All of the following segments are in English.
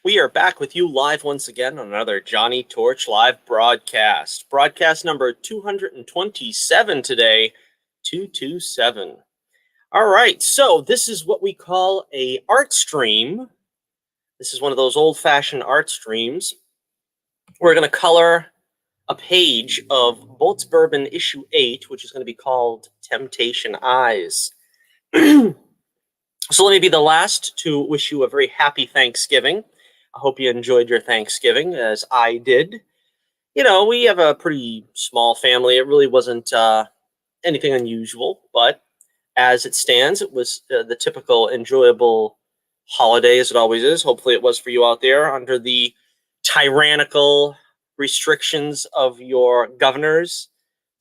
We are back with you live once again on another Johnny Torch live broadcast. Broadcast number 227 today, 227. All right, so this is what we call a art stream. This is one of those old-fashioned art streams. We're going to color a page of Bullets Bourbon issue 8, which is going to be called Temptation Eyes. So let me be the last to wish you a very happy Thanksgiving. I hope you enjoyed your Thanksgiving, as I did. You know, we have a pretty small family. It really wasn't anything unusual, but as it stands, it was the typical enjoyable holiday, as it always is. Hopefully it was for you out there under the tyrannical restrictions of your governors.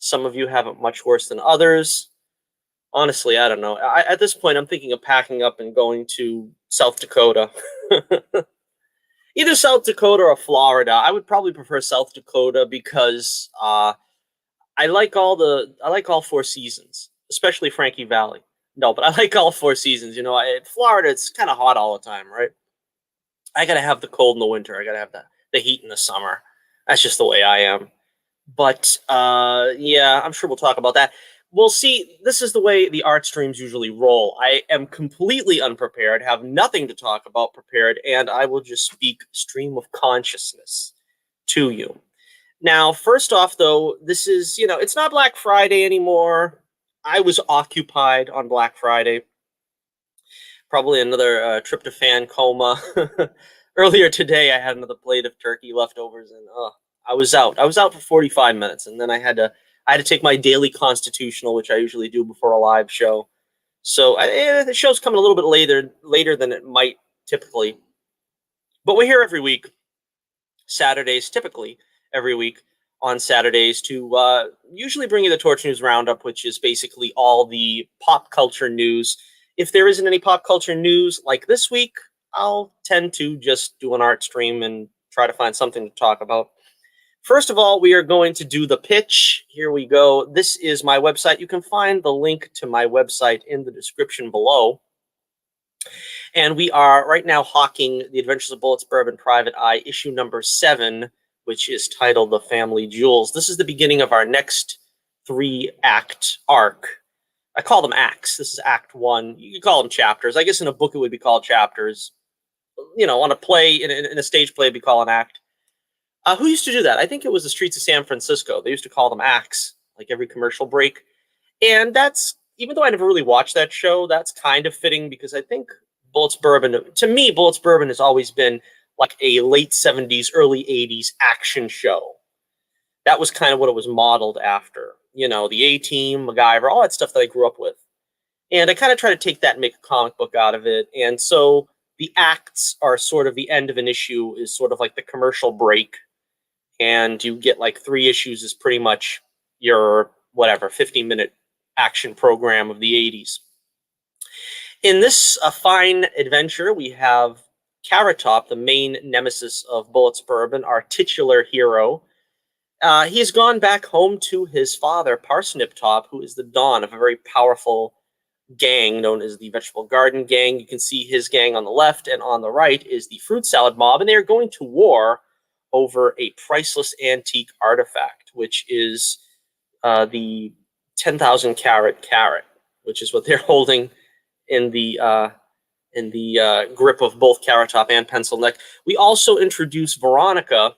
Some of you have it much worse than others. Honestly, I don't know. At this point, I'm thinking of packing up and going to South Dakota. Either South Dakota or Florida. I would probably prefer South Dakota because I like all four seasons, especially Frankie Valley. No, but I like all four seasons. You know, Florida, it's kind of hot all the time, right? I gotta have the cold in the winter. I gotta have the heat in the summer. That's just the way I am. But yeah, I'm sure we'll talk about that. We'll see. This is the way the art streams usually roll. I am completely unprepared, have nothing to talk about prepared, and I will just speak stream of consciousness to you. Now, first off, though, this is, you know, it's not Black Friday anymore. I was occupied on Black Friday. Probably another tryptophan coma. Earlier today, I had another plate of turkey leftovers, and I was out. I was out for 45 minutes, and then I had to take my daily constitutional, which I usually do before a live show. So the show's coming a little bit later than it might typically. But we're here every week, Saturdays, typically every week on Saturdays, to usually bring you the Torch News Roundup, which is basically all the pop culture news. If there isn't any pop culture news like this week, I'll tend to just do an art stream and try to find something to talk about. First of all, we are going to do the pitch. Here we go. This is my website. You can find the link to my website in the description below. And we are right now hawking The Adventures of Bullets Bourbon Private Eye, issue number 7, which is titled The Family Jewels. This is the beginning of our next 3-act arc. I call them acts. This is act 1. You could call them chapters. I guess in a book it would be called chapters. You know, on a play, in a stage play, it'd be called an act. Who used to do that? I think it was the Streets of San Francisco. They used to call them acts, like every commercial break. And that's, even though I never really watched that show, that's kind of fitting because I think Bullets Bourbon, to me, Bullets Bourbon has always been like a late 70s, early 80s action show. That was kind of what it was modeled after. You know, the A-Team, MacGyver, all that stuff that I grew up with. And I kind of try to take that and make a comic book out of it. And so the acts are sort of the end of an issue is sort of like the commercial break. And you get like 3 issues is pretty much your, whatever, 15-minute action program of the 80s. In this fine adventure, we have Carrot Top, the main nemesis of Bullets Bourbon, our titular hero. He has gone back home to his father, Parsnip Top, who is the Don of a very powerful gang known as the Vegetable Garden Gang. You can see his gang on the left, and on the right is the Fruit Salad Mob, and they are going to war over a priceless antique artifact, which is the 10,000 carat carrot, which is what they're holding in the grip of both Carrot Top and Pencil Neck. We also introduce Veronica,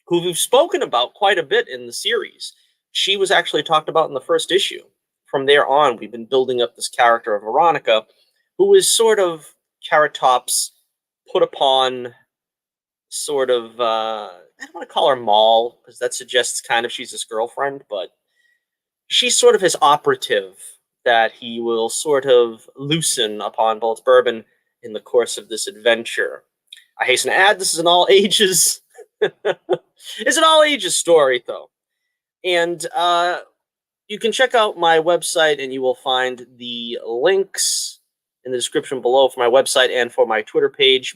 who we've spoken about quite a bit in the series. She was actually talked about in the first issue. From there on, we've been building up this character of Veronica, who is sort of Carrot Top's put upon sort of, I don't want to call her Moll, because that suggests kind of she's his girlfriend, but she's sort of his operative that he will sort of loosen upon Bullets Bourbon in the course of this adventure. I hasten to add, this is an all-ages it's an all-ages story, though. And you can check out my website, and you will find the links in the description below for my website and for my Twitter page.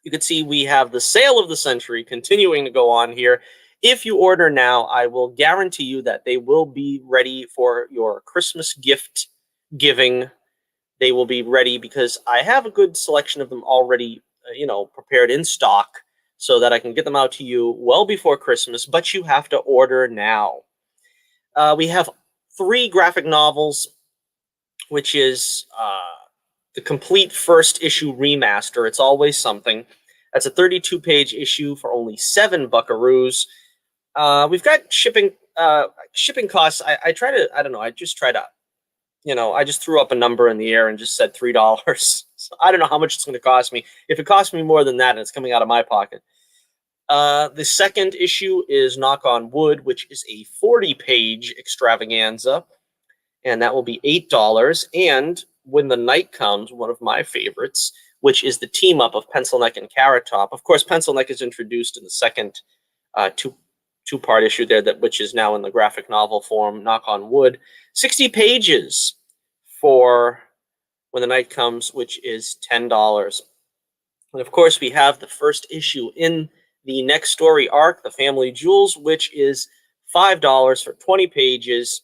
You can see we have the sale of the century continuing to go on here. If you order now, I will guarantee you that they will be ready for your Christmas gift giving. They will be ready because I have a good selection of them already prepared in stock so that I can get them out to you well before Christmas, but you have to order now. We have 3 graphic novels, which is the complete first issue remaster. It's Always Something. That's a 32-page issue for only 7 buckaroos. We've got shipping costs. I just threw up a number in the air and just said $3. So I don't know how much it's going to cost me. If it costs me more than that, and it's coming out of my pocket. The second issue is Knock on Wood, which is a 40-page extravaganza, and that will be $8. And When the Night Comes, one of my favorites, which is the team-up of Pencil Neck and Carrot Top. Of course, Pencil Neck is introduced in the second two-part issue there, which is now in the graphic novel form, Knock on Wood. 60 pages for When the Night Comes, which is $10. And of course, we have the first issue in the next story arc, The Family Jewels, which is $5 for 20 pages.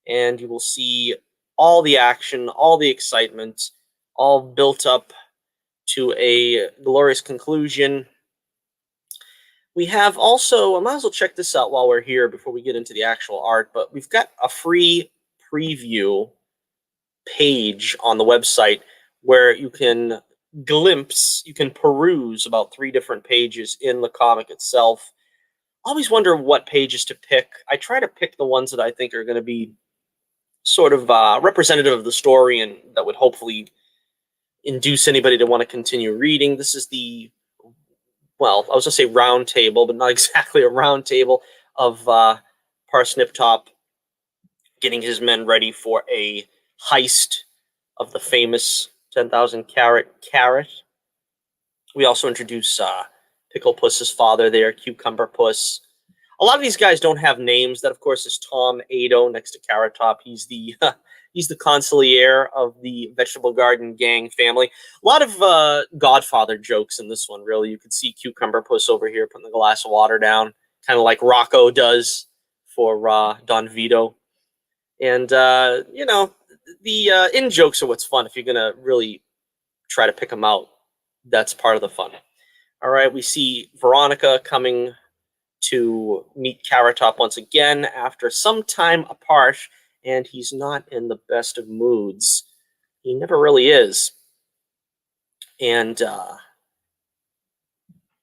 And you will see all the action, all the excitement, all built up to a glorious conclusion. We have also, I might as well check this out while we're here before we get into the actual art, but we've got a free preview page on the website where you can peruse about 3 different pages in the comic itself. I always wonder what pages to pick. I try to pick the ones that I think are going to be sort of representative of the story and that would hopefully induce anybody to want to continue reading. This is I was going to say round table, but not exactly a round table of Parsnip Top getting his men ready for a heist of the famous 10,000 carat carrot. We also introduce Pickle Puss's father there, Cucumber Puss. A lot of these guys don't have names. That, of course, is Tom Ado next to Carrot Top. He's the consigliere of the Vegetable Garden Gang family. A lot of Godfather jokes in this one, really. You could see Cucumber Puss over here putting the glass of water down, kind of like Rocco does for Don Vito. And, the in-jokes are what's fun. If you're going to really try to pick them out, that's part of the fun. All right, we see Veronica coming to meet Carrot Top once again after some time apart, and he's not in the best of moods. He never really is. And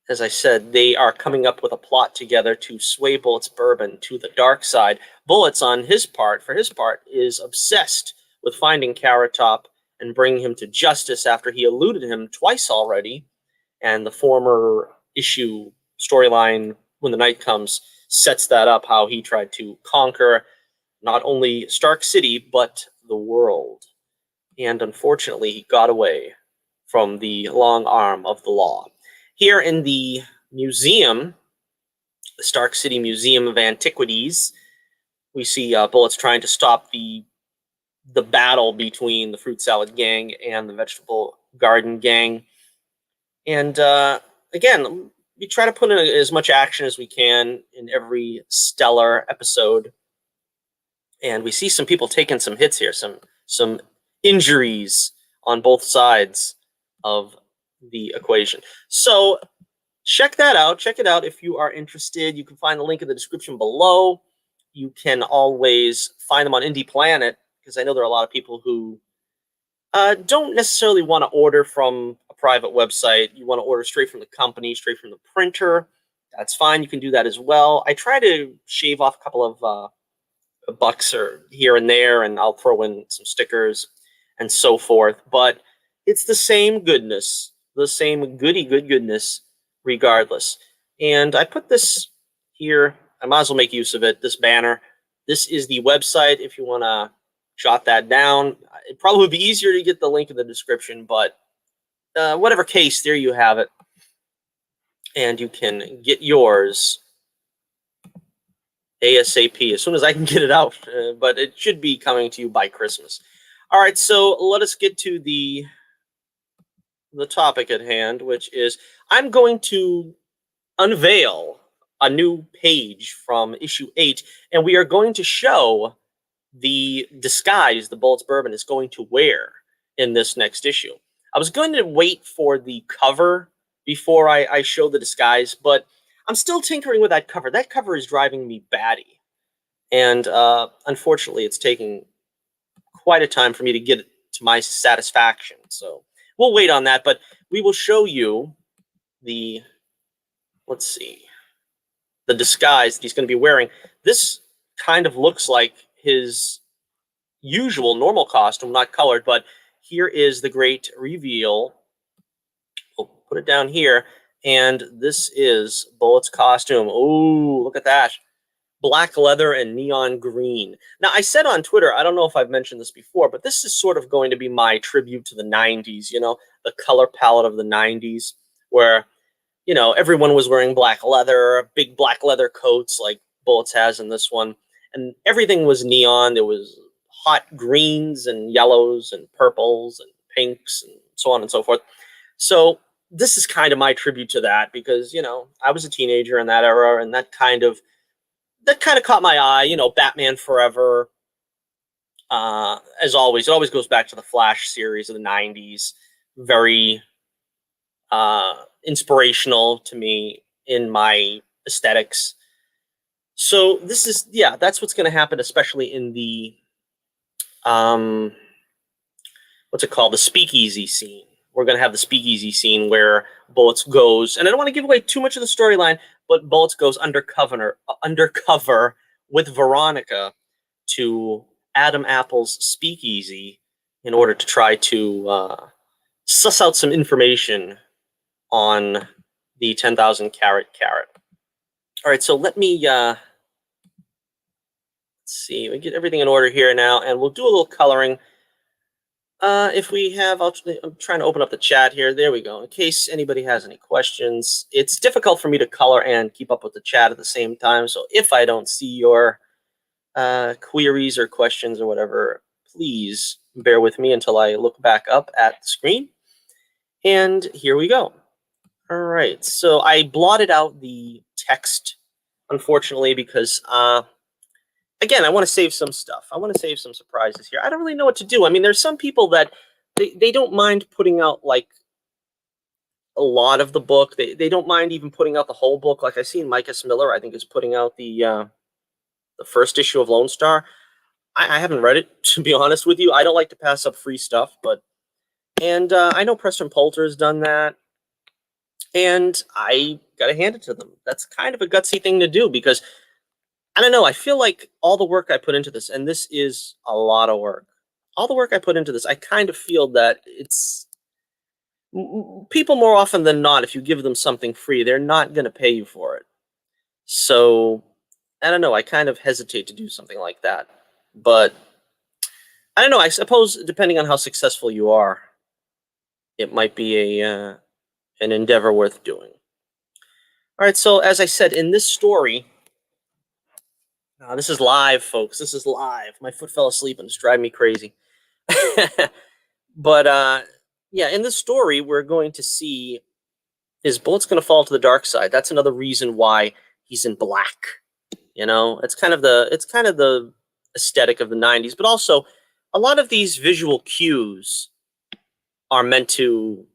as I said, they are coming up with a plot together to sway Bullets Bourbon to the dark side. Bullets, for his part, is obsessed with finding Carrot Top and bringing him to justice after he eluded him twice already. And the former issue storyline, When the Night Comes, sets that up, how he tried to conquer not only Stark City, but the world. And unfortunately, he got away from the long arm of the law. Here in the museum, the Stark City Museum of Antiquities, we see Bullets trying to stop the battle between the Fruit Salad Gang and the Vegetable Garden Gang. And again, we try to put in as much action as we can in every stellar episode. And we see some people taking some hits here, some injuries on both sides of the equation. So check that out. Check it out if you are interested. You can find the link in the description below. You can always find them on Indie Planet, because I know there are a lot of people who don't necessarily want to order from a private website. You want to order straight from the company, straight from the printer. That's fine. You can do that as well. I try to shave off a couple of bucks or here and there, and I'll throw in some stickers and so forth. But it's the same goodness, the same goodness regardless. And I put this here. I might as well make use of it, this banner. This is the website if you want to jot that down. It probably would be easier to get the link in the description, but whatever case, there you have it. And you can get yours ASAP, as soon as I can get it out. But it should be coming to you by Christmas. All right, so let us get to the topic at hand, which is I'm going to unveil a new page from issue 8, and we are going to show the disguise the Bullets Bourbon is going to wear in this next issue. I was going to wait for the cover before I show the disguise, but I'm still tinkering with that cover. That cover is driving me batty. And unfortunately, it's taking quite a time for me to get it to my satisfaction. So we'll wait on that, but we will show you the, let's see, the disguise that he's going to be wearing. This kind of looks like his usual normal costume, not colored, but here is the great reveal. We'll put it down here, and this is Bullet's costume. Oh, look at that. Black leather and neon green. Now, I said on Twitter, I don't know if I've mentioned this before, but this is sort of going to be my tribute to the 90s, you know, the color palette of the 90s, where, you know, everyone was wearing black leather, big black leather coats like Bullets has in this one, and everything was neon. There was hot greens and yellows and purples and pinks and so on and so forth. So this is kind of my tribute to that because, you know, I was a teenager in that era, and that kind of caught my eye. You know, Batman Forever, as always, it always goes back to the Flash series of the 90s. Very inspirational to me in my aesthetics. So this is, yeah, that's what's going to happen, especially in the, what's it called? The speakeasy scene. We're going to have the speakeasy scene where Bullets goes, and I don't want to give away too much of the storyline, but Bullets goes undercover with Veronica to Adam Apple's speakeasy in order to try to suss out some information on the 10,000 carat carrot. All right, so let me let's see. We get everything in order here now, and we'll do a little coloring. If we have, I'm trying to open up the chat here. There we go. In case anybody has any questions, it's difficult for me to color and keep up with the chat at the same time. So if I don't see your queries or questions or whatever, please bear with me until I look back up at the screen. And here we go. All right. So I blotted out the text, unfortunately, because again, I want to save some stuff. I want to save some surprises here. I don't really know what to do. I mean, there's some people that they don't mind putting out like a lot of the book. They don't mind even putting out the whole book. Like I've seen Micah Miller, I think, is putting out the first issue of Lone Star. I haven't read it, to be honest with you. I don't like to pass up free stuff, but I know Preston Poulter has done that, and I gotta hand it to them. That's kind of a gutsy thing to do because I don't know. I feel like all the work I put into this, and this is a lot of work, all the work I put into this, I kind of feel that it's people more often than not, if you give them something free, they're not going to pay you for it. So I don't know. I kind of hesitate to do something like that. But I don't know. I suppose depending on how successful you are, it might be an endeavor worth doing. All right. So as I said, in this story, this is live, folks. This is live. My foot fell asleep and it's driving me crazy. But yeah, in this story, we're going to see his bullet's going to fall to the dark side. That's another reason why he's in black. You know, it's kind of the aesthetic of the 90s, but also a lot of these visual cues are meant to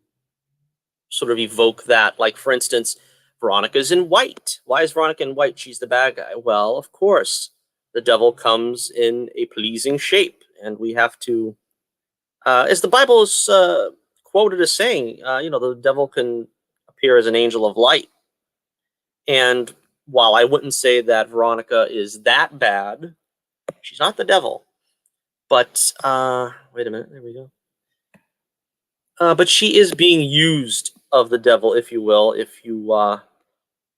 sort of evoke that. Like, for instance, Veronica's in white. Why is Veronica in white? She's the bad guy. Well, of course, the devil comes in a pleasing shape, and we have to, as the Bible is quoted as saying, you know, the devil can appear as an angel of light. And while I wouldn't say that Veronica is that bad, she's not the devil. But wait a minute, there we go. But she is being used of the devil, if you will, if you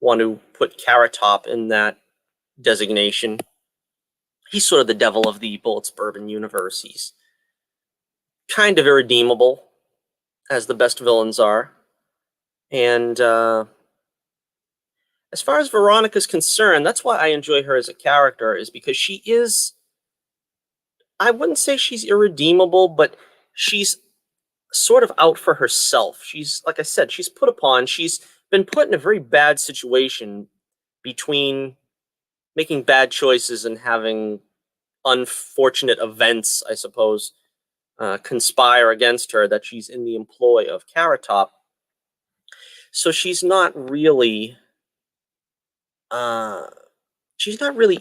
want to put Carrot Top in that designation. He's sort of the devil of the Bullets Bourbon universe. He's kind of irredeemable, as the best villains are. And as far as Veronica's concerned, that's why I enjoy her as a character, is because she is, I wouldn't say she's irredeemable, but she's sort of out for herself. She's, like I said, she's put upon, she's been put in a very bad situation between making bad choices and having unfortunate events, I suppose, conspire against her, that she's in the employ of Carrot Top. So she's not really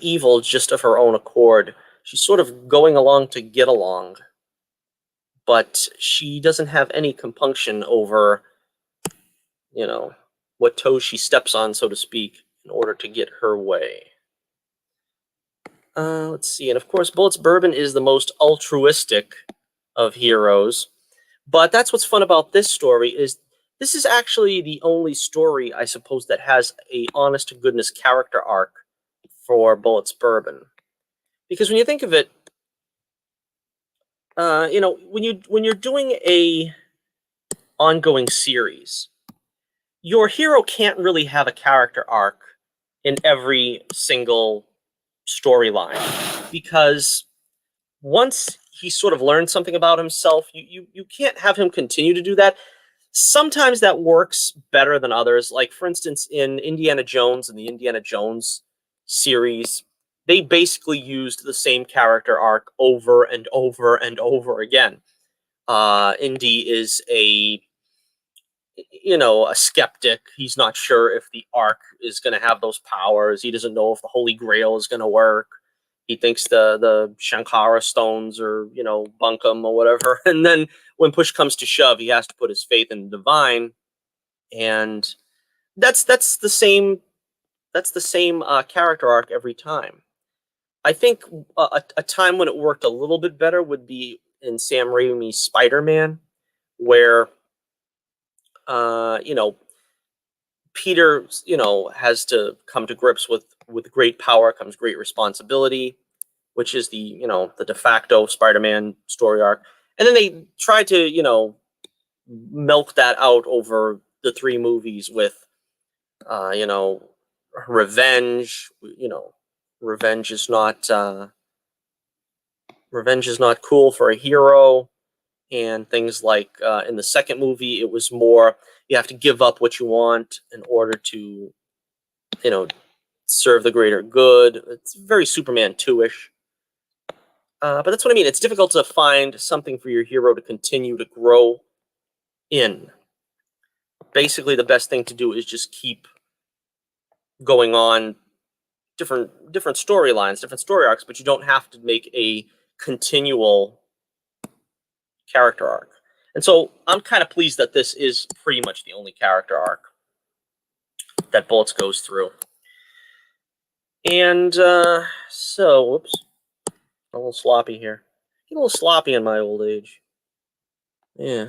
evil just of her own accord. She's sort of going along to get along, but she doesn't have any compunction over, what toes she steps on, so to speak, in order to get her way. Let's see, and of course, Bullets Bourbon is the most altruistic of heroes. But that's what's fun about this story is this is actually the only story, I suppose, that has a honest to goodness character arc for Bullets Bourbon. Because when you think of it, when you're doing a ongoing series, your hero can't really have a character arc in every single storyline, because once he sort of learns something about himself, you can't have him continue to do that. Sometimes that works better than others. Like, for instance, in Indiana Jones and the Indiana Jones series, they basically used the same character arc over and over and over again. Indy is a skeptic. He's not sure if the Ark is going to have those powers. He doesn't know if the Holy Grail is going to work. He thinks the Shankara stones are, bunkum or whatever. And then when push comes to shove, he has to put his faith in the divine. And that's the same character arc every time. I think a time when it worked a little bit better would be in Sam Raimi's Spider-Man, where Peter, has to come to grips with great power comes great responsibility, which is the de facto Spider-Man story arc. And then they tried to, milk that out over the 3 movies with, revenge. Revenge is not cool for a hero, and things like in the second movie, it was more you have to give up what you want in order to, serve the greater good. It's very Superman 2-ish. But that's what I mean. It's difficult to find something for your hero to continue to grow in. Basically, the best thing to do is just keep going on different storylines, different story arcs, but you don't have to make a continual character arc. And so I'm kind of pleased that this is pretty much the only character arc that Bullets goes through. And so, whoops, a little sloppy here. Get a little sloppy in my old age. Yeah.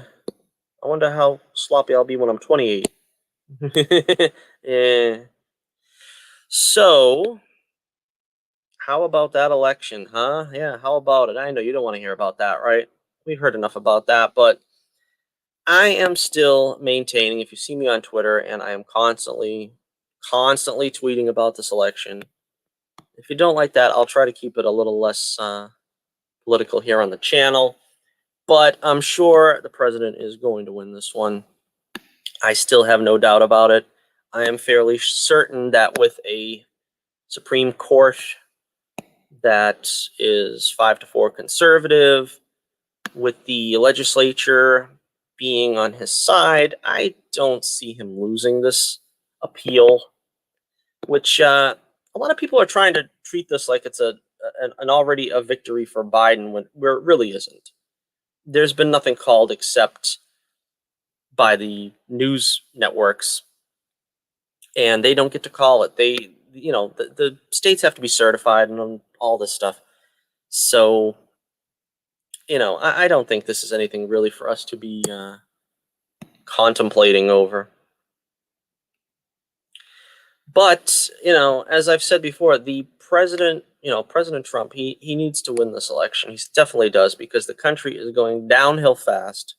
I wonder how sloppy I'll be when I'm 28. Yeah. So, how about that election, huh? Yeah, how about it? I know you don't want to hear about that, right? We've heard enough about that, but I am still maintaining, if you see me on Twitter, and I am constantly tweeting about this election. If you don't like that, I'll try to keep it a little less political here on the channel. But I'm sure the president is going to win this one. I still have no doubt about it. I am fairly certain that with a Supreme Court that is 5-4 conservative, with the legislature being on his side, I don't see him losing this appeal, which a lot of people are trying to treat this like it's an already a victory for Biden, where it really isn't. There's been nothing called except by the news networks, and they don't get to call it. They, the states have to be certified and all this stuff. So, I don't think this is anything really for us to be contemplating over. But, as I've said before, the president, President Trump, he needs to win this election. He definitely does, because the country is going downhill fast.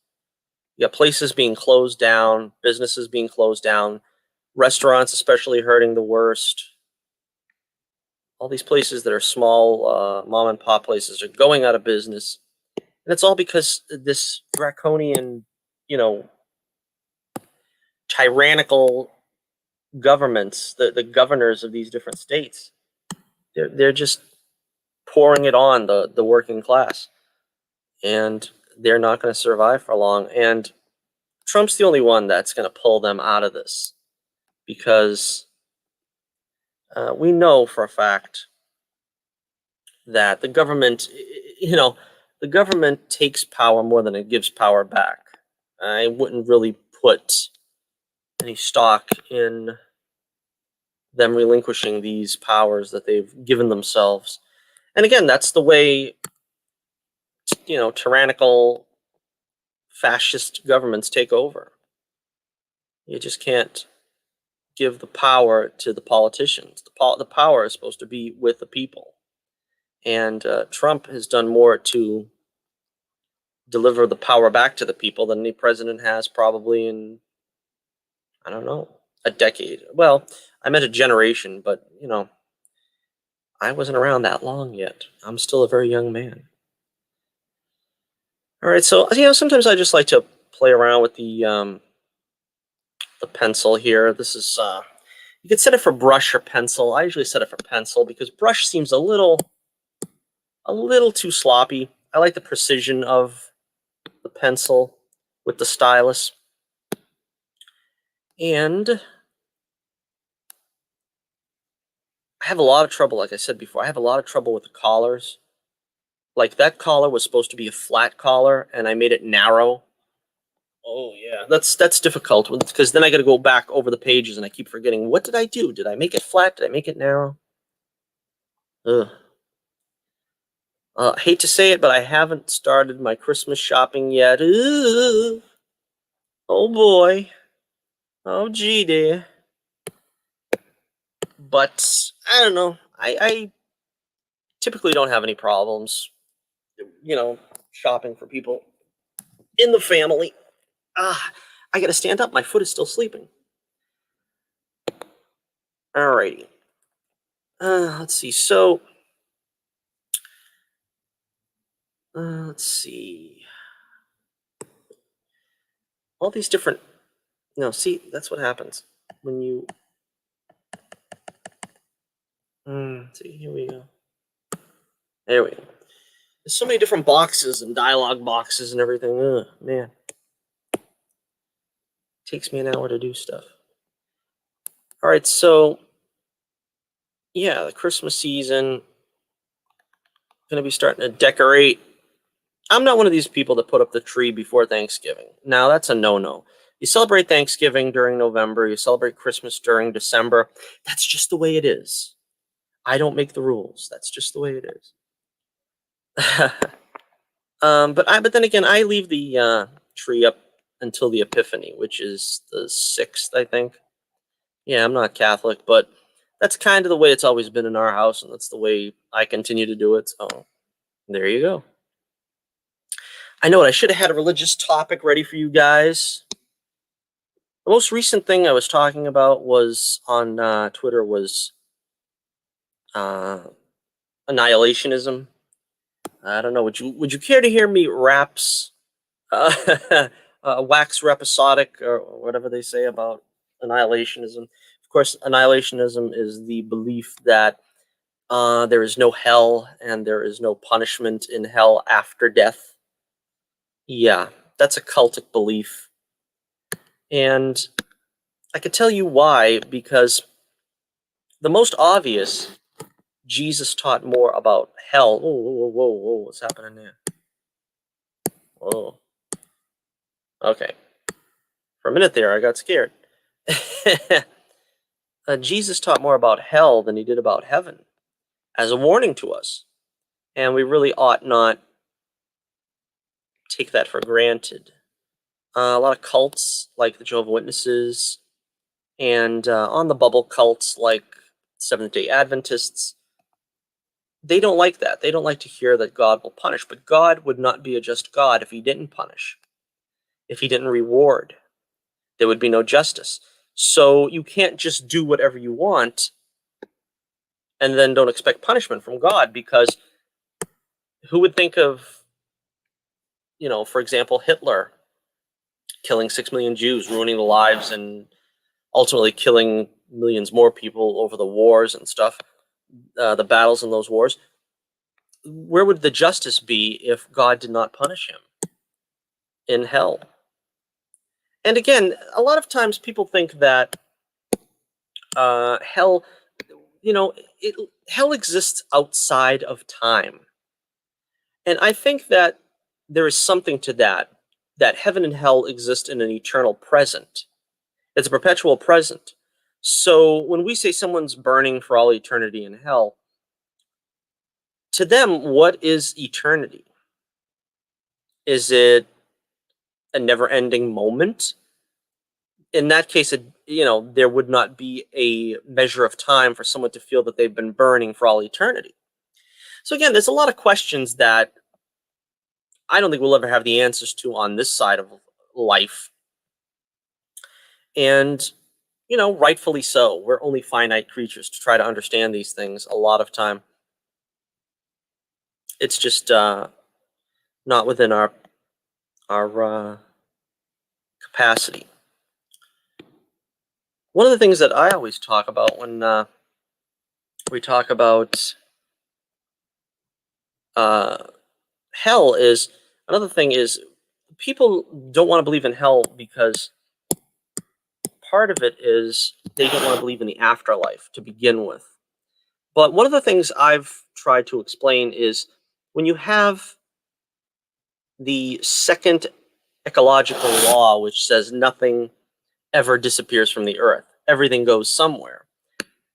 You got places being closed down, businesses being closed down, restaurants especially hurting the worst. All these places that are small mom and pop places are going out of business. And it's all because this draconian, tyrannical governments, the governors of these different states, they're just pouring it on the working class. And they're not going to survive for long. And Trump's the only one that's going to pull them out of this, because we know for a fact that the government, the government takes power more than it gives power back. I wouldn't really put any stock in them relinquishing these powers that they've given themselves. And again, that's the way, tyrannical fascist governments take over. You just can't give the power to the politicians. The power is supposed to be with the people. And Trump has done more to deliver the power back to the people than any president has probably in, I don't know, a decade. Well, I meant a generation, but, I wasn't around that long yet. I'm still a very young man. All right, so, sometimes I just like to play around with the pencil here. This is, you could set it for brush or pencil. I usually set it for pencil because brush seems a little too sloppy. I like the precision of the pencil with the stylus. And I have a lot of trouble, like I said before, I have a lot of trouble with the collars. Like, that collar was supposed to be a flat collar, and I made it narrow. Oh, yeah. That's difficult, because then I got to go back over the pages, and I keep forgetting, what did I do? Did I make it flat? Did I make it narrow? Ugh. I hate to say it, but I haven't started my Christmas shopping yet. Ugh. Oh, boy. Oh, gee, dear. But, I don't know. I typically don't have any problems, shopping for people in the family. I gotta stand up. My foot is still sleeping. Alrighty. Let's see. So, let's see. All these different. No, see, that's what happens when you. See, here we go. There we go. There's so many different boxes and dialogue boxes and everything. Man. Takes me an hour to do stuff. All right, so yeah, the Christmas season. Going to be starting to decorate. I'm not one of these people that put up the tree before Thanksgiving. Now, that's a no-no. You celebrate Thanksgiving during November. You celebrate Christmas during December. That's just the way it is. I don't make the rules. That's just the way it is. But then again, I leave the tree up until the Epiphany, which is the 6th, I think. Yeah, I'm not Catholic, but that's kind of the way it's always been in our house, and that's the way I continue to do it. So there you go. I know it. I should have had a religious topic ready for you guys. The most recent thing I was talking about was on Twitter was annihilationism. I don't know. Would you care to hear me wax rhapsodic or whatever they say about annihilationism? Of course, annihilationism is the belief that there is no hell and there is no punishment in hell after death. Yeah, that's a cultic belief. And I could tell you why, because the most obvious, Jesus taught more about hell. Whoa, what's happening there? Whoa. Okay. For a minute there, I got scared. Jesus taught more about hell than he did about heaven, as a warning to us. And we really ought not take that for granted. A lot of cults, like the Jehovah's Witnesses, and on the bubble cults, like Seventh-day Adventists, they don't like that. They don't like to hear that God will punish. But God would not be a just God if he didn't punish, if he didn't reward. There would be no justice. So you can't just do whatever you want and then don't expect punishment from God, because who would think of, for example, Hitler killing 6 million Jews, ruining the lives, and ultimately killing millions more people over the wars and stuff, the battles in those wars. Where would the justice be if God did not punish him in hell? And again, a lot of times people think that hell, you know, hell exists outside of time. And I think that there is something to that, that heaven and hell exist in an eternal present. It's a perpetual present. So when we say someone's burning for all eternity in hell, to them, what is eternity? Is it a never-ending moment? In that case, there would not be a measure of time for someone to feel that they've been burning for all eternity. So again, there's a lot of questions that I don't think we'll ever have the answers to on this side of life. And, rightfully so. We're only finite creatures to try to understand these things a lot of time. It's just not within our capacity. One of the things that I always talk about when we talk about hell is, another thing is, people don't want to believe in hell because part of it is they don't want to believe in the afterlife to begin with. But one of the things I've tried to explain is when you have the second ecological law, which says nothing ever disappears from the earth, everything goes somewhere,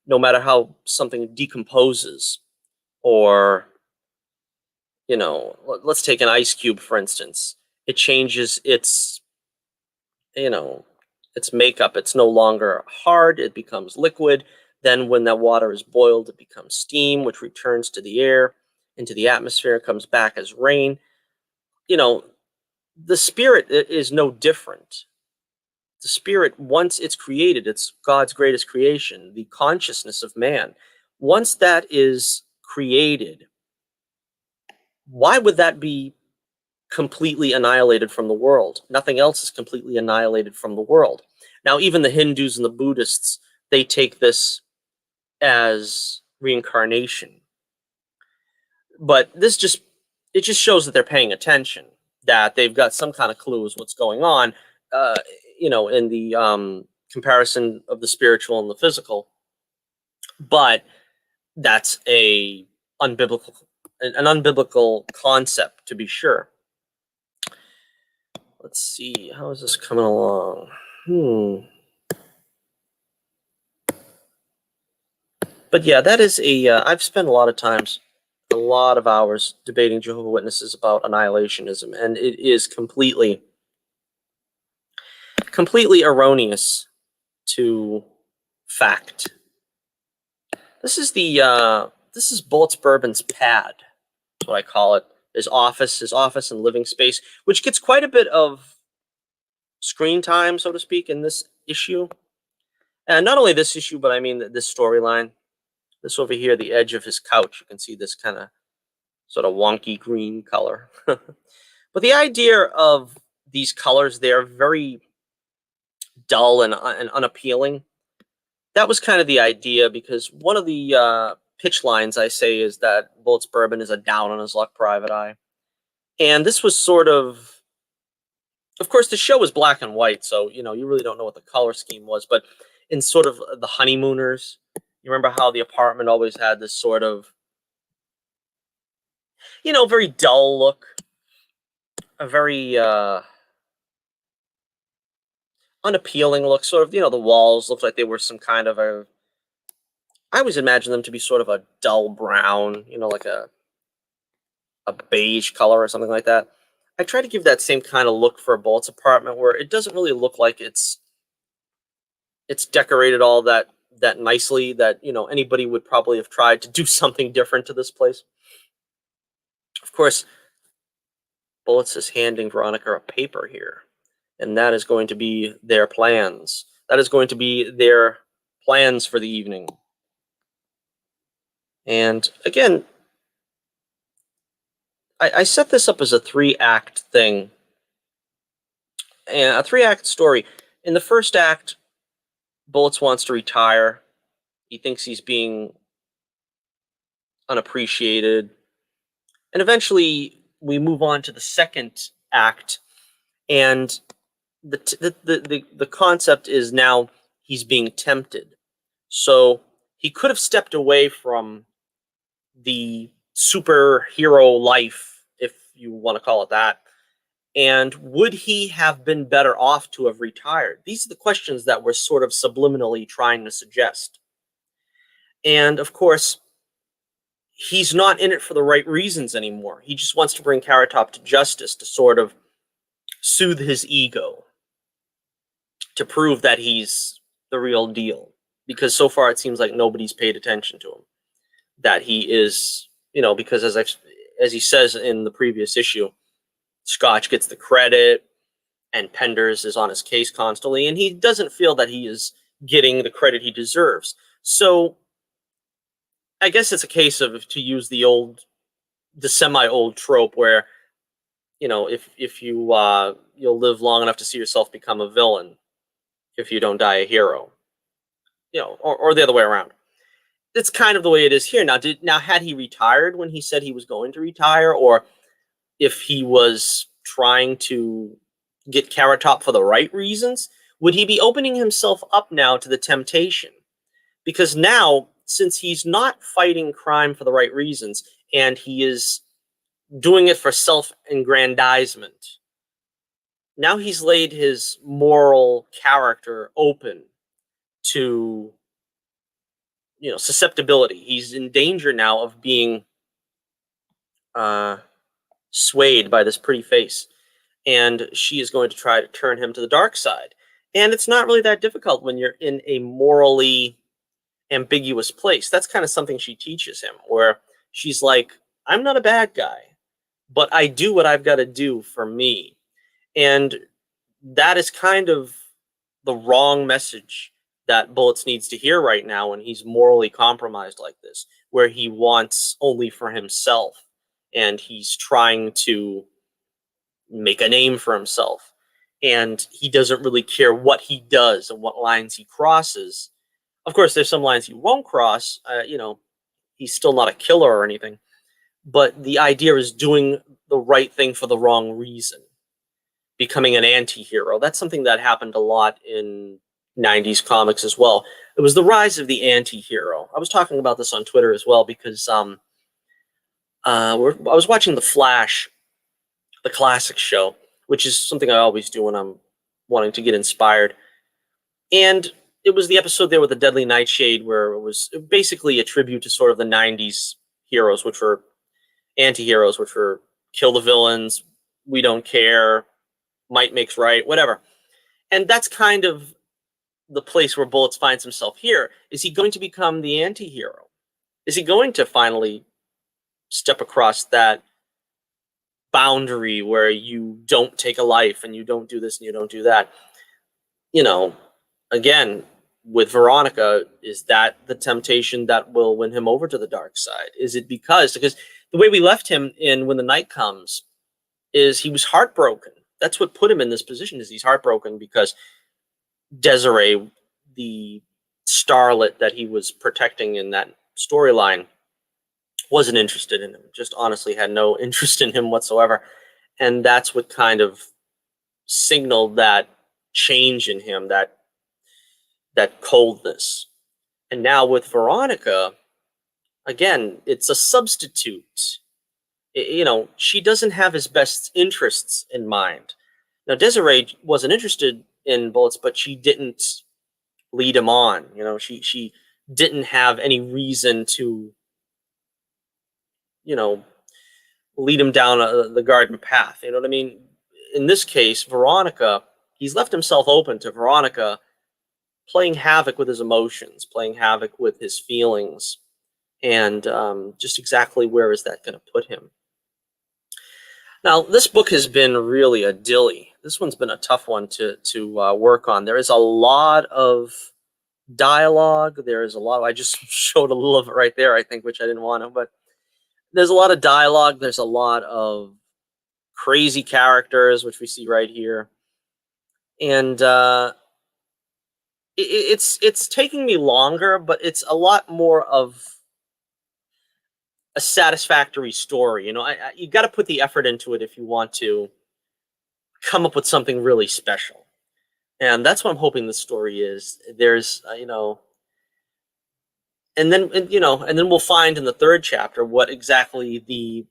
no matter how something decomposes, or, let's take an ice cube, for instance. It changes its makeup. It's no longer hard, it becomes liquid. Then when that water is boiled, it becomes steam, which returns to the air, into the atmosphere, comes back as rain. The spirit is no different. The spirit, once it's created, it's God's greatest creation, the consciousness of man. Once that is created, why would that be completely annihilated from the world? Nothing else is completely annihilated from the world. Now, even the Hindus and the Buddhists, they take this as reincarnation. But it just shows that they're paying attention, that they've got some kind of clue as what's going on, in the comparison of the spiritual and the physical. But that's an unbiblical concept, to be sure. Let's see, how is this coming along? But yeah, that is I've spent a lot of hours debating Jehovah's Witnesses about annihilationism, and it is completely erroneous to fact. This is Bullets Bourbon's pad. That's what I call it. His office and living space, which gets quite a bit of screen time, so to speak, in this issue. And not only this issue, but I mean this storyline. This over here, the edge of his couch, you can see this kind of sort of wonky green color. But the idea of these colors, they're very dull and unappealing. That was kind of the idea, because one of the pitch lines I say is that Bullets Bourbon is a down on his luck private eye. And this was sort of course, the show was black and white, so, you really don't know what the color scheme was. But in sort of the Honeymooners, you remember how the apartment always had this sort of, very dull look, a very unappealing look, sort of, the walls looked like they were some kind of I always imagine them to be sort of a dull brown, like a beige color or something like that. I try to give that same kind of look for a Bullets apartment, where it doesn't really look like it's decorated all that nicely, that anybody would probably have tried to do something different to this place. Of course, Bullets is handing Veronica a paper here, and that is going to be their plans. That is going to be their plans for the evening. And again, I set this up as a 3-act thing, and a 3-act story. In the first act, Bullets wants to retire. He thinks he's being unappreciated. And eventually, we move on to the second act, and the concept is now he's being tempted. So he could have stepped away from the superhero life, if you want to call it that. And would he have been better off to have retired? These are the questions that we're sort of subliminally trying to suggest. And of course, he's not in it for the right reasons anymore. He just wants to bring Carrot Top to justice to sort of soothe his ego, to prove that he's the real deal. Because so far it seems like nobody's paid attention to him. That he is, because as he says in the previous issue, Scotch gets the credit and Penders is on his case constantly, and he doesn't feel that he is getting the credit he deserves. So I guess it's a case of, to use the semi-old trope where, if you you'll live long enough to see yourself become a villain if you don't die a hero, or the other way around. It's kind of the way it is here. Now, had he retired when he said he was going to retire, or if he was trying to get Carrot Top for the right reasons, would he be opening himself up now to the temptation? Because now, since he's not fighting crime for the right reasons, and he is doing it for self-aggrandizement, now he's laid his moral character open to susceptibility. He's in danger now of being swayed by this pretty face, and she is going to try to turn him to the dark side. And it's not really that difficult when you're in a morally ambiguous place. That's kind of something she teaches him, where she's like, I'm not a bad guy, but I do what I've got to do for me. And that is kind of the wrong message that Bullets needs to hear right now when he's morally compromised like this, where he wants only for himself and he's trying to make a name for himself, and he doesn't really care what he does and what lines he crosses. Of course, there's some lines he won't cross. He's still not a killer or anything, but the idea is doing the right thing for the wrong reason, becoming an anti-hero. That's something that happened a lot in 90s comics as well. It was the rise of the anti-hero. I was talking about this on Twitter as well because I was watching The Flash, the classic show, which is something I always do when I'm wanting to get inspired. And it was the episode there with the Deadly Nightshade, where it was basically a tribute to sort of the 90s heroes, which were anti-heroes, which were kill the villains, we don't care, might makes right, whatever. And that's kind of the place where Bullets finds himself here. Is he going to become the anti-hero? Is he going to finally step across that boundary where you don't take a life and you don't do this and you don't do that? Again, with Veronica, is that the temptation that will win him over to the dark side? Is it because the way we left him in When the Night Comes is he was heartbroken. That's what put him in this position, is he's heartbroken because Desiree, the starlet that he was protecting in that storyline, wasn't interested in him, just honestly had no interest in him whatsoever. And that's what kind of signaled that change in him, that coldness. And now with Veronica, again, it's a substitute. She doesn't have his best interests in mind. Now, Desiree wasn't interested in Bullets, but she didn't lead him on. She didn't have any reason to, lead him down the garden path. You know what I mean? In this case, Veronica, he's left himself open to Veronica playing havoc with his emotions, playing havoc with his feelings, and just exactly where is that going to put him? Now, this book has been really a dilly. This one's been a tough one to work on. There is a lot of dialogue. There is a lot. I just showed a little of it right there, I think, which I didn't want to. But there's a lot of dialogue. There's a lot of crazy characters, which we see right here. And it's taking me longer, but it's a lot more of a satisfactory story. You got to put the effort into it if you want to come up with something really special. And that's what I'm hoping the story is. There's, and then and then we'll find in the third chapter what exactly the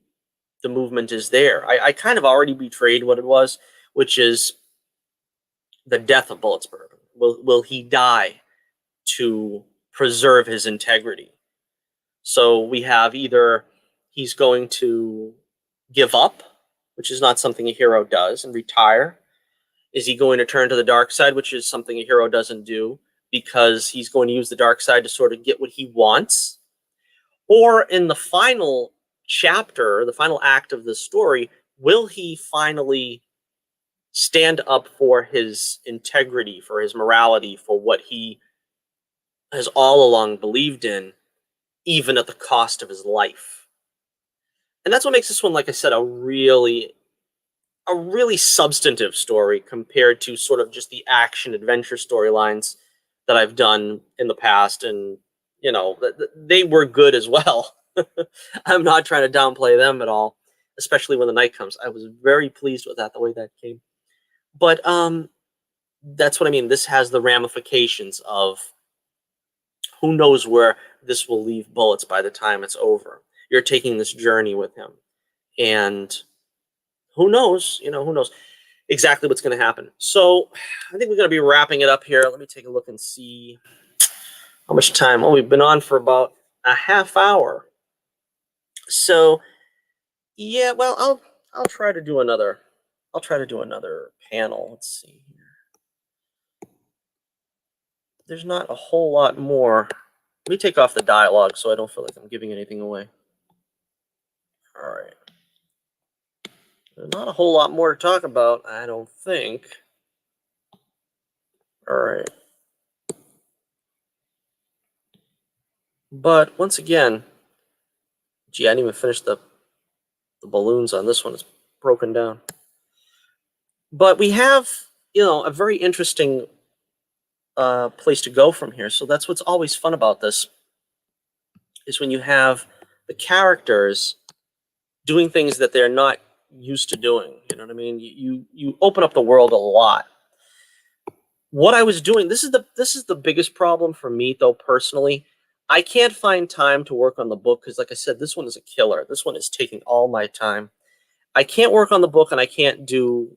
movement is there. I kind of already betrayed what it was, which is the death of Bullets Bourbon. Will he die to preserve his integrity? So we have either he's going to give up, which is not something a hero does, and retire. Is he going to turn to the dark side, which is something a hero doesn't do, because he's going to use the dark side to sort of get what he wants? Or in the final chapter, the final act of the story, will he finally stand up for his integrity, for his morality, for what he has all along believed in, even at the cost of his life? And that's what makes this one, like I said, a really substantive story compared to sort of just the action adventure storylines that I've done in the past. And they were good as well. I'm not trying to downplay them at all, especially when the night comes. I was very pleased with that, the way that came. But that's what I mean. This has the ramifications of who knows where this will leave Bullets by the time it's over. You're taking this journey with him, and who knows, who knows exactly what's going to happen. So I think we're going to be wrapping it up here. Let me take a look and see how much time. Oh, we've been on for about a half hour. So yeah, well, I'll try to do another. I'll try to do another panel. Let's see here. There's not a whole lot more. Let me take off the dialogue so I don't feel like I'm giving anything away. All right. There's not a whole lot more to talk about, I don't think. All right. But once again, gee, I didn't even finish the balloons on this one. It's broken down. But we have, a very interesting place to go from here. So that's what's always fun about this, is when you have the characters doing things that they're not used to doing. You know what I mean? You open up the world a lot. What I was doing, this is the biggest problem for me, though, personally. I can't find time to work on the book because, like I said, this one is a killer. This one is taking all my time. I can't work on the book, and I can't do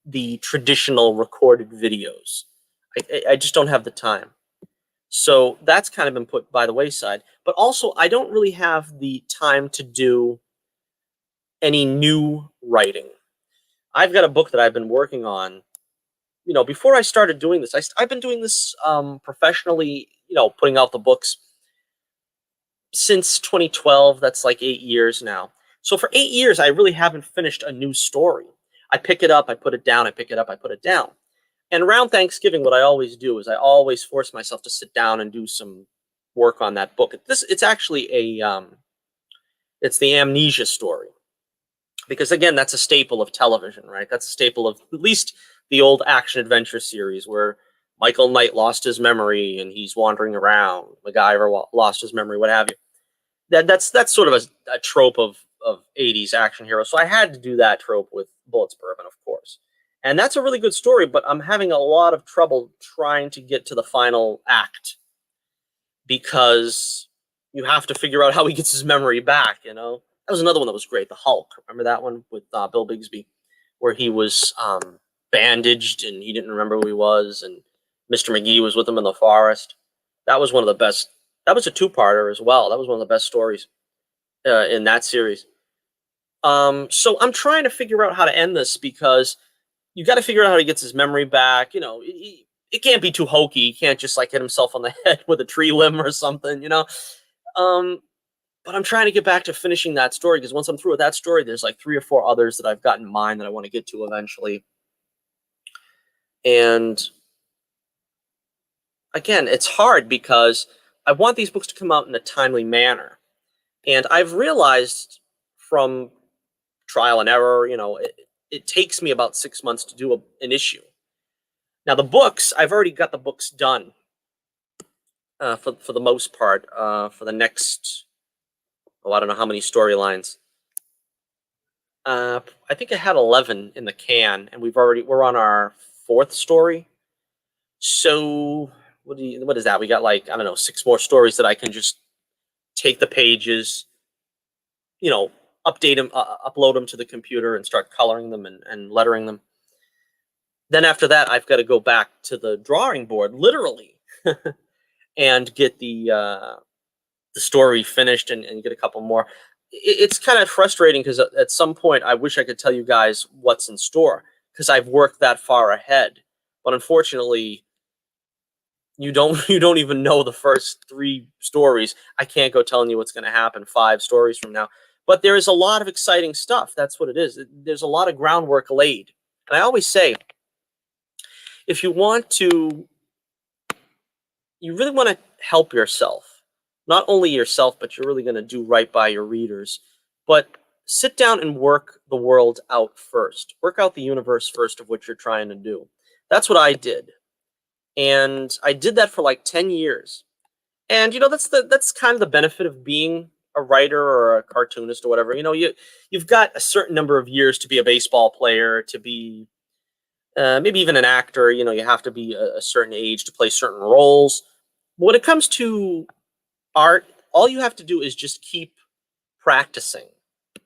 the traditional recorded videos. I just don't have the time. So that's kind of been put by the wayside. But also, I don't really have the time to do any new writing. I've got a book that I've been working on. Before I started doing this, I've been doing this professionally, putting out the books since 2012. That's like 8 years now. So for 8 years, I really haven't finished a new story. I pick it up, I put it down, I pick it up, I put it down. And around Thanksgiving, what I always do is I always force myself to sit down and do some work on that book. It's actually it's the amnesia story. Because again, that's a staple of television, right? That's a staple of at least the old action adventure series where Michael Knight lost his memory and he's wandering around. MacGyver lost his memory, what have you. That's sort of a trope of 80s action heroes. So I had to do that trope with Bullets Bourbon, of course. And that's a really good story, but I'm having a lot of trouble trying to get to the final act because you have to figure out how he gets his memory back, That was another one that was great, The Hulk. Remember that one with Bill Bixby, where he was bandaged and he didn't remember who he was, and Mr. McGee was with him in the forest. That was one of the best. That was a two-parter as well. That was one of the best stories in that series. So I'm trying to figure out how to end this because you got to figure out how he gets his memory back. It can't be too hokey. He can't just like hit himself on the head with a tree limb or something, But I'm trying to get back to finishing that story because once I'm through with that story, there's like 3 or 4 others that I've got in mind that I want to get to eventually. And again, it's hard because I want these books to come out in a timely manner. And I've realized from trial and error, it takes me about 6 months to do an issue. Now, the books, I've already got the books done for the most part for the next, I don't know how many storylines. I think I had 11 in the can, and we're on our 4th story. So what is that? We got like, I don't know, 6 more stories that I can just take the pages, you know, update them, upload them to the computer and start coloring them and lettering them. Then after that, I've got to go back to the drawing board, literally, and get the story finished and get a couple more. It's kind of frustrating because at some point I wish I could tell you guys what's in store because I've worked that far ahead, but unfortunately you don't even know the first 3 stories. I can't go telling you what's going to happen 5 stories from now. But there is a lot of exciting stuff. That's what it is. There's a lot of groundwork laid. And I always say, if you really want to help yourself, not only yourself, but you're really going to do right by your readers, but sit down and work the world out first. Work out the universe first of what you're trying to do. That's what I did. And I did that for like 10 years. And that's kind of the benefit of being a writer or a cartoonist or whatever. You've got a certain number of years to be a baseball player, to be maybe even an actor. You have to be a certain age to play certain roles. When it comes to art, all you have to do is just keep practicing.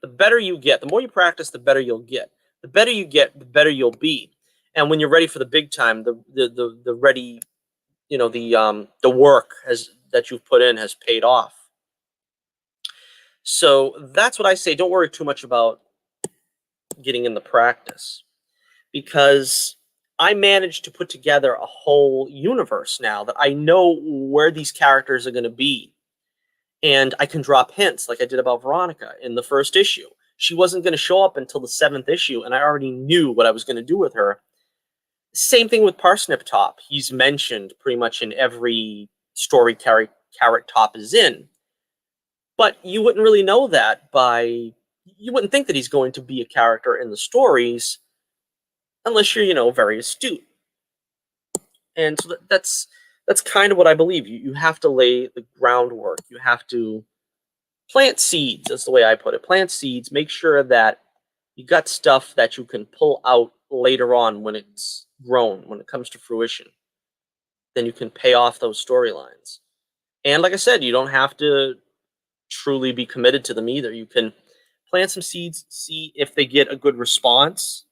The better you get, the more you practice, the better you'll get. The better you get, the better you'll be. And when you're ready for the big time, the ready, the work that you've put in has paid off. So that's what I say. Don't worry too much about getting in the practice, because I managed to put together a whole universe now that I know where these characters are going to be. And I can drop hints like I did about Veronica in the first issue. She wasn't going to show up until the 7th issue, and I already knew what I was going to do with her. Same thing with Parsnip Top. He's mentioned pretty much in every story Carrot Top is in. But you wouldn't really know that you wouldn't think that he's going to be a character in the stories unless you're, very astute. And so that's kind of what I believe. You have to lay the groundwork. You have to plant seeds. That's the way I put it. Plant seeds. Make sure that you got stuff that you can pull out later on when it's grown, when it comes to fruition. Then you can pay off those storylines. And like I said, you don't have to truly be committed to them either. You can plant some seeds, see if they get a good response,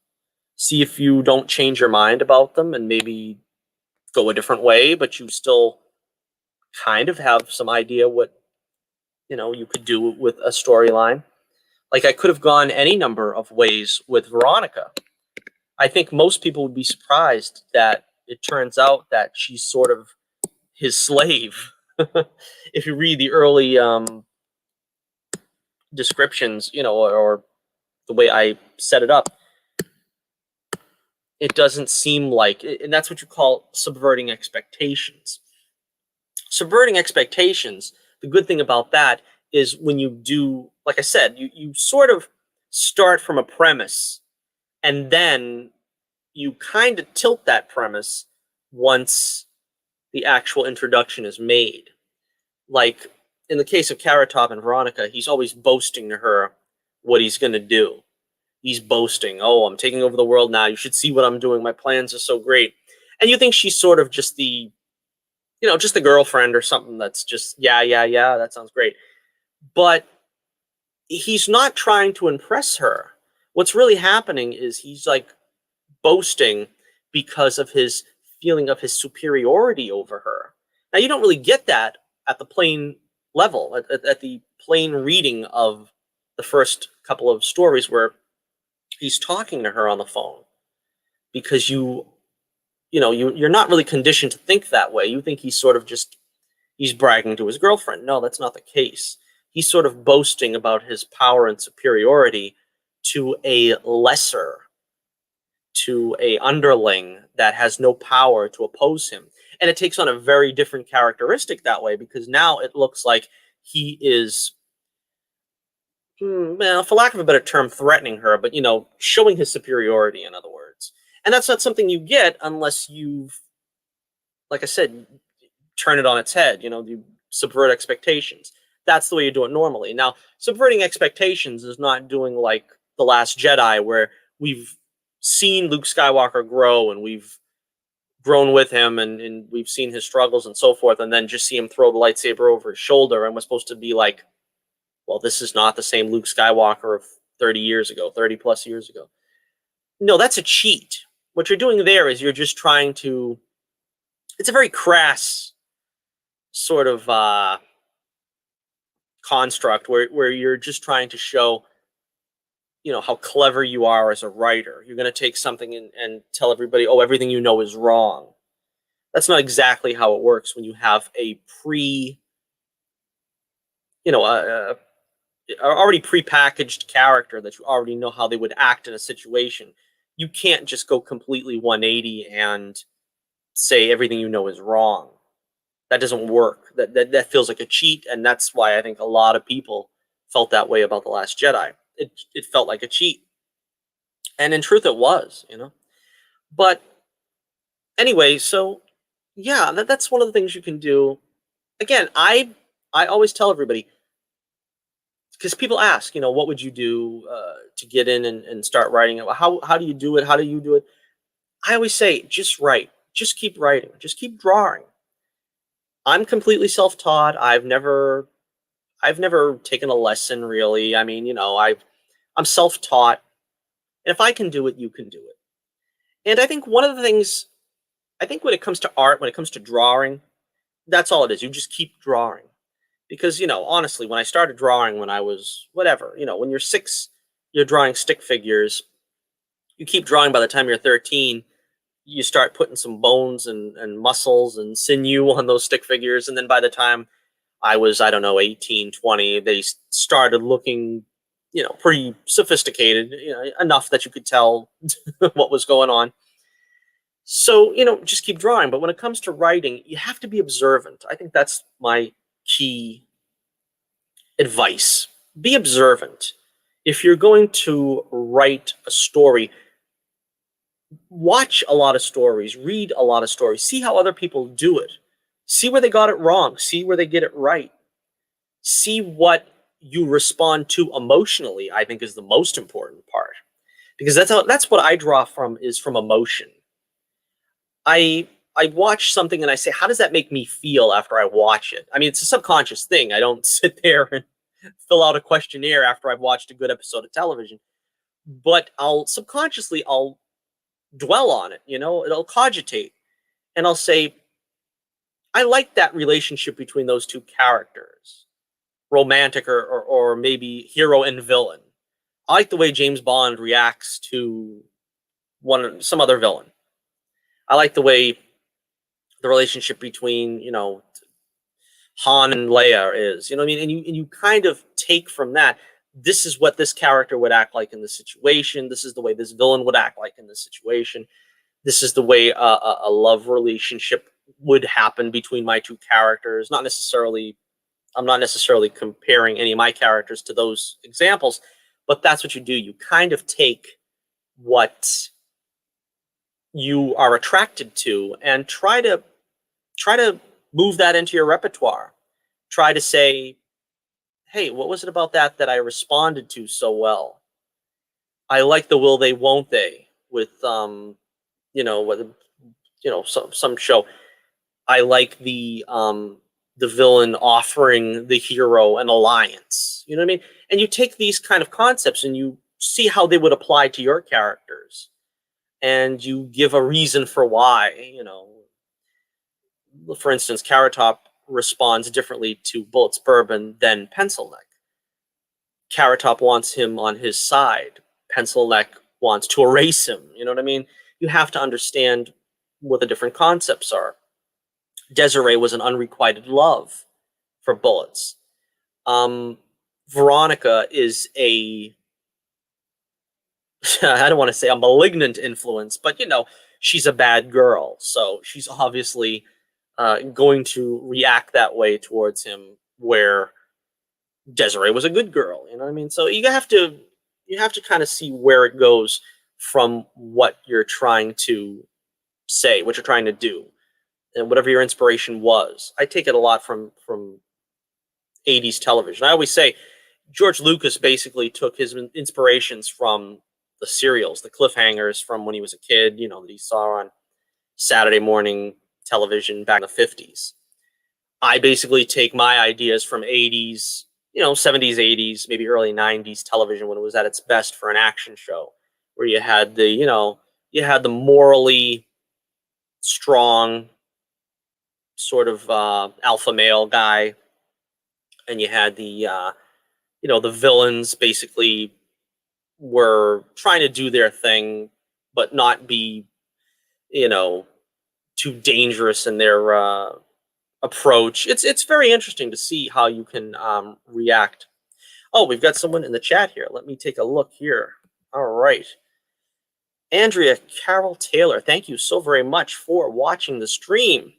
see if you don't change your mind about them and maybe go a different way, but you still kind of have some idea what you could do with a storyline. Like I could have gone any number of ways with Veronica. I think most people would be surprised that it turns out that she's sort of his slave. If you read the early descriptions, or the way I set it up, it doesn't seem like, and that's what you call subverting expectations. Subverting expectations, the good thing about that is when you do, like I said, you sort of start from a premise, and then you kind of tilt that premise once the actual introduction is made. Like in the case of Carrot Top and Veronica, he's always boasting to her what he's going to do. He's boasting, "Oh, I'm taking over the world now. You should see what I'm doing. My plans are so great." And you think she's sort of just just the girlfriend or something that's just, yeah, that sounds great. But he's not trying to impress her. What's really happening is he's like boasting because of his feeling of his superiority over her. Now, you don't really get that at the plain level, at the plain reading of the first couple of stories where he's talking to her on the phone, because you're not really conditioned to think that way. You think he's sort of just, he's bragging to his girlfriend. No, that's not the case. He's sort of boasting about his power and superiority to a lesser, to a underling that has no power to oppose him. And it takes on a very different characteristic that way, because now it looks like he is, well, for lack of a better term, threatening her, but, showing his superiority, in other words. And that's not something you get unless you've, like I said, turn it on its head, you subvert expectations. That's the way you do it normally. Now, subverting expectations is not doing like The Last Jedi, where we've seen Luke Skywalker grow and we've grown with him, and we've seen his struggles and so forth, and then just see him throw the lightsaber over his shoulder, and we're supposed to be like, well, this is not the same Luke Skywalker of 30 years ago, 30 plus years ago. No, that's a cheat. What you're doing there is you're just trying to, it's a very crass sort of construct where you're just trying to show, how clever you are as a writer. You're going to take something and tell everybody, oh, everything you know is wrong. That's not exactly how it works when you have a already pre-packaged character that you already know how they would act in a situation. You can't just go completely 180 and say everything you know is wrong. That doesn't work. That feels like a cheat, and that's why I think a lot of people felt that way about The Last Jedi. It felt like a cheat. And in truth it was, But anyway, so yeah, that's one of the things you can do. Again, I always tell everybody, because people ask, what would you do to get in and start writing it? How do you do it? How do you do it? I always say, just write. Just keep writing. Just keep drawing. I'm completely self-taught. I've never taken a lesson, really. I mean, I'm self-taught. And if I can do it, you can do it. And I think one of the things, when it comes to art, when it comes to drawing, that's all it is. You just keep drawing. Because, honestly, when I started drawing when I was whatever, when you're 6, you're drawing stick figures. You keep drawing by the time you're 13, you start putting some bones and muscles and sinew on those stick figures. And then by the time I was, 18, 20, they started looking, pretty sophisticated, enough that you could tell what was going on. So, just keep drawing. But when it comes to writing, you have to be observant. I think that's my key advice. Be observant. If you're going to write a story, watch a lot of stories, read a lot of stories, see how other people do it, see where they got it wrong, see where they get it right, see what you respond to emotionally. I think is the most important part, because that's what I draw from, is from emotion. I watch something and I say, how does that make me feel after I watch it? I mean, it's a subconscious thing. I don't sit there and fill out a questionnaire after I've watched a good episode of television, but I'll dwell on it, it'll cogitate, and I'll say, I like that relationship between those two characters, romantic or maybe hero and villain. I like the way James Bond reacts to some other villain. I like the way the relationship between, Han and Leia is, what I mean? And you kind of take from that, this is what this character would act like in this situation. This is the way this villain would act like in this situation. This is the way a love relationship would happen between my two characters. I'm not necessarily comparing any of my characters to those examples, but that's what you do. You kind of take what you are attracted to and try to move that into your repertoire. Try to say, hey, what was it about that I responded to so well? I like the will they won't they with some show. I like the villain offering the hero an alliance. You know what I mean? And you take these kind of concepts and you see how they would apply to your characters, and you give a reason for why. For instance, Carrot Top responds differently to Bullets Bourbon than Pencil Neck. Carrot Top wants him on his side. Pencil Neck wants to erase him. You know what I mean? You have to understand what the different concepts are. Desiree was an unrequited love for Bullets. Veronica is I don't want to say a malignant influence, but she's a bad girl. So she's obviously going to react that way towards him, where Desiree was a good girl. You know what I mean? So you have to kind of see where it goes from what you're trying to say, what you're trying to do, and whatever your inspiration was. I take it a lot from 80s television. I always say George Lucas basically took his inspirations from the serials, the cliffhangers from when he was a kid, that he saw on Saturday morning television back in the 50s. I basically take my ideas from 80s, 70s, 80s, maybe early 90s television when it was at its best for an action show, where you had the morally strong sort of alpha male guy, and you had the villains basically were trying to do their thing, but not be, too dangerous in their approach. It's very interesting to see how you can react. Oh, we've got someone in the chat here. Let me take a look here. All right. Andrea Carol Taylor, thank you so very much for watching the stream.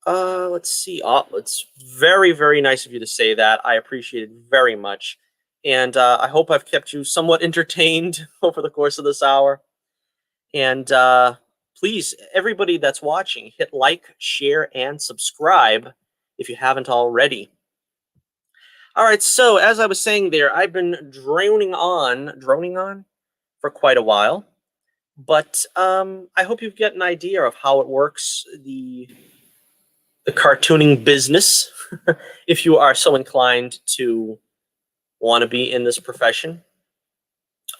Let's see. Oh, it's very, very nice of you to say that. I appreciate it very much. And I hope I've kept you somewhat entertained over the course of this hour. And please, everybody that's watching, hit like, share, and subscribe if you haven't already. All right, so as I was saying there, I've been droning on for quite a while. But I hope you get an idea of how it works, the cartooning business, if you are so inclined to want to be in this profession.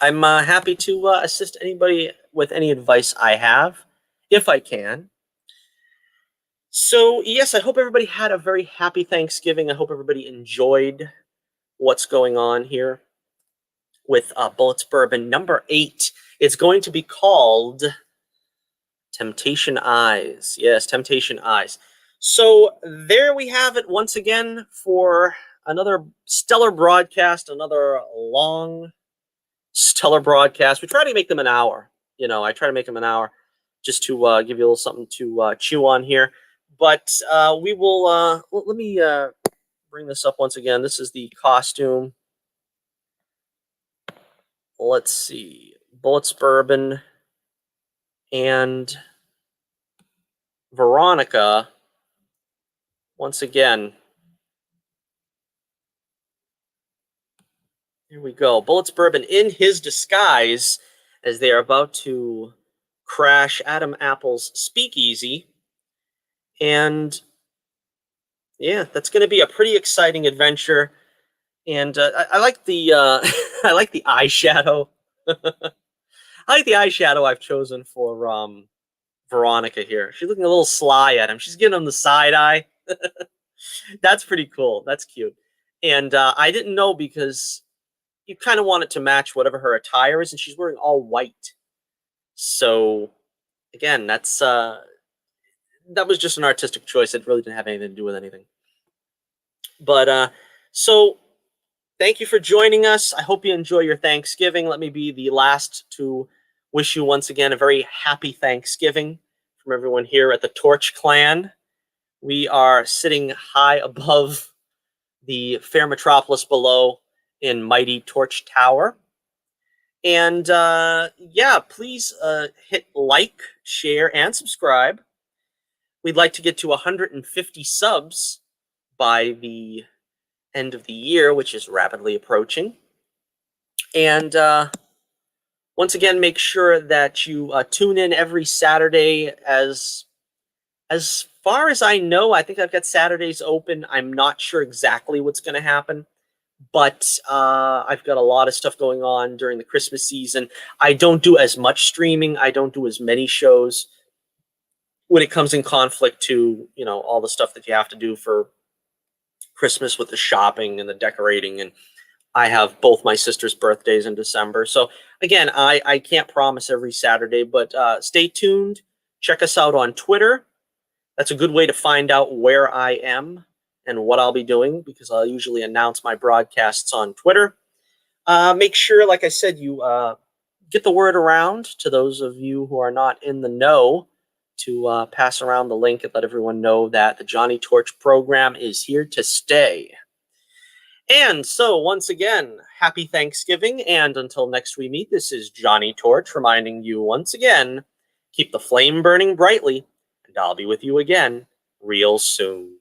I'm happy to assist anybody with any advice I have, if I can. So, yes, I hope everybody had a very happy Thanksgiving. I hope everybody enjoyed what's going on here with Bullets Bourbon number 8. It's going to be called Temptation Eyes. Yes, Temptation Eyes. So there we have it once again for another stellar broadcast, another long, stellar broadcast. We try to make them an hour. I try to make them an hour just to give you a little something to chew on here. But we will, let me bring this up once again. This is the costume. Let's see. Bullets Bourbon and Veronica. Once again. Here we go. Bullets Bourbon in his disguise as they are about to crash Adam Apple's speakeasy. And yeah, that's going to be a pretty exciting adventure. And I like the I like the eyeshadow. I like the eyeshadow I've chosen for Veronica here. She's looking a little sly at him. She's giving him the side eye. That's pretty cool. That's cute. And I didn't know because you kind of want it to match whatever her attire is, and she's wearing all white. So again, that was just an artistic choice. It really didn't have anything to do with anything. But so thank you for joining us. I hope you enjoy your Thanksgiving. Let me be the last to wish you once again a very happy Thanksgiving from everyone here at the Torch Clan. We are sitting high above the fair metropolis below in mighty Torch Tower. And yeah, please hit like, share, and subscribe. We'd like to get to 150 subs by the end of the year, which is rapidly approaching. And once again, make sure that you tune in every Saturday. As far as I know, I think I've got Saturdays open. I'm not sure exactly what's going to happen, but I've got a lot of stuff going on during the Christmas season. I don't do as much streaming. I don't do as many shows when it comes in conflict to, all the stuff that you have to do for Christmas with the shopping and the decorating. And I have both my sister's birthdays in December. So again, I can't promise every Saturday, but stay tuned. Check us out on Twitter. That's a good way to find out where I am and what I'll be doing, because I'll usually announce my broadcasts on Twitter. Make sure, like I said, you get the word around to those of you who are not in the know, to pass around the link and let everyone know that the Johnnie Torch program is here to stay. And so, once again, happy Thanksgiving, and until next we meet, this is Johnnie Torch reminding you once again, keep the flame burning brightly, and I'll be with you again real soon.